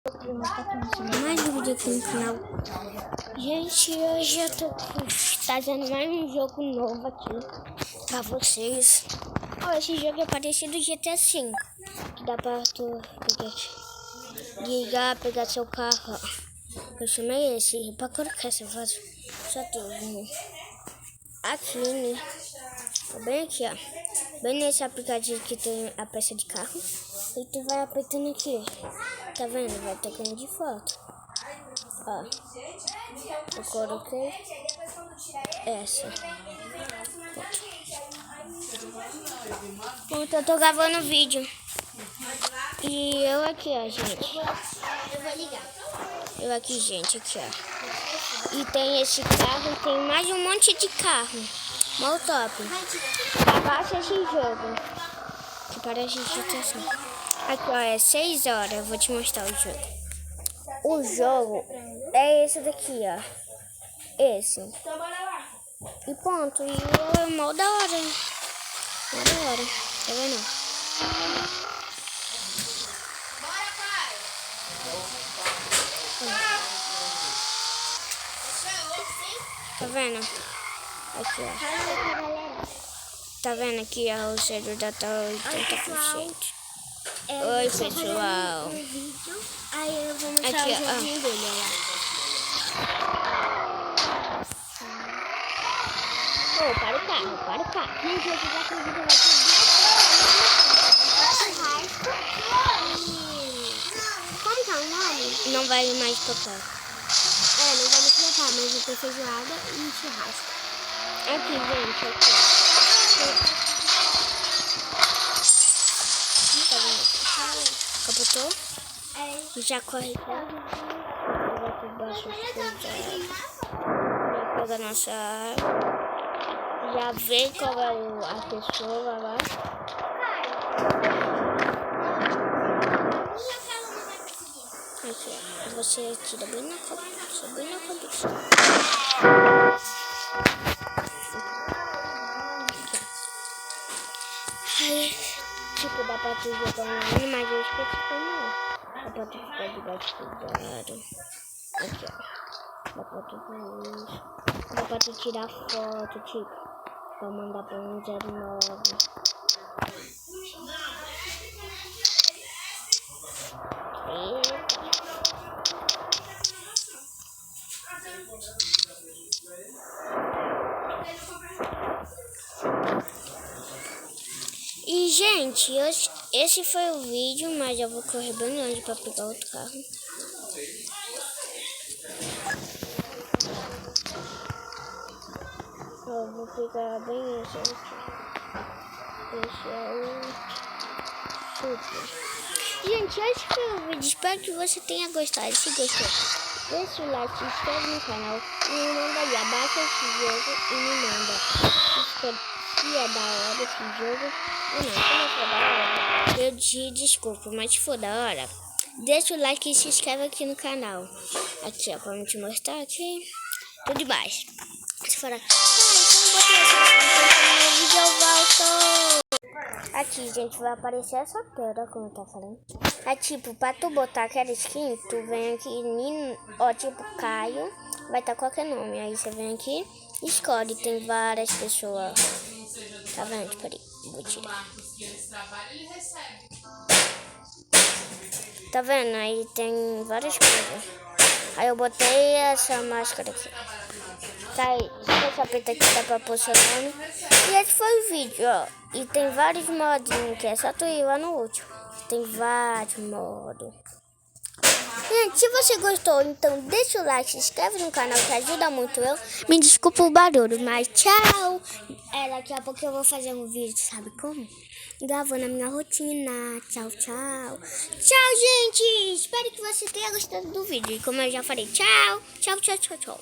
Mais um vídeo aqui no canal. Gente, hoje eu tô trazendo mais um jogo novo aqui pra vocês. Ó, esse jogo é parecido do GTA V, que dá pra tu ligar, pegar seu carro. Eu chamei esse pra colocar essa voz. Só tudo aqui, né? Bem aqui, ó. Bem nesse aplicativo que tem a peça de carro. E tu vai apertando aqui. Tá vendo? Vai tocando de foto. Ó. Eu coloquei essa. Pronto, eu tô gravando vídeo. E eu aqui, ó, gente. Eu vou ligar. Eu aqui, gente, aqui, ó. E tem esse carro, tem mais um monte de carro. Mó top. Abaixa esse jogo. Que parece agitação. Aqui, ó, é 6 horas. Eu vou te mostrar o jogo. O jogo é esse daqui, ó. Esse. E pronto. E é mó da hora. Mó da hora. Tá vendo? Tá vendo? Aqui, ó. Tá vendo aqui, ó, o celular tá 80%. Oi, pessoal. Aí eu vou mostrar aqui, o joguinho dele, ó. Para o carro, para o carro. Gente, eu já acredito Como que é o nome? Não vai mais tocar. Não vai me colocar, mas eu tenho feijoada e churrasco. Aqui, gente, aqui, ó. Tá vendo? Capotou? Já corre aqui. Vai por baixo as coisas. Já pega a nossa água. Já vê qual é a pessoa lá. Aqui, ó. Você tira bem na cabeça. Bem na cabeça. Aí, tipo, dá pra tu jogar online, mas eu esqueci como. Dá pra tu ficar debaixo do aro. Aqui, ó. Dá pra tu fazer isso. Dá pra tu tirar foto, tipo, pra mandar pra 109. E, gente, esse foi o vídeo, mas eu vou correr bem longe pra pegar outro carro. Eu vou pegar bem esse aqui. Esse é o super. Gente, esse foi o vídeo. Espero que você tenha gostado. Se gostou, deixa o like, se inscreve no canal e me manda aí. Abaixa esse jogo e me manda. Se é da hora esse jogo ou não. Se não for da hora, eu te desculpo. Mas se for da hora, deixa o like e se inscreve aqui no canal. Aqui, ó, pra eu te mostrar aqui. Tudo mais. Se for aqui. No vídeo eu volto. Aqui, gente, vai aparecer essa tela, como tá falando. É tipo, pra tu botar aquela skin, tu vem aqui, ó, tipo, Caio, vai estar qualquer nome. Aí você vem aqui, escolhe, tem várias pessoas. Tá vendo? Peraí, vou tirar. Tá vendo? Aí tem várias coisas. Aí eu botei essa máscara aqui. Tá aí, se você apertar aqui dá pra pôr seu nome. E esse foi o vídeo, ó. E tem vários modinhos que é só tu ir lá no último. Tem vários modos. Gente, se você gostou, então deixa o like, se inscreve no canal que ajuda muito eu. Me desculpa o barulho, mas tchau! Daqui a pouco eu vou fazer um vídeo, sabe como? Gravando a minha rotina. Tchau, tchau. Tchau, gente! Espero que você tenha gostado do vídeo. E como eu já falei, tchau, tchau, tchau, tchau, tchau.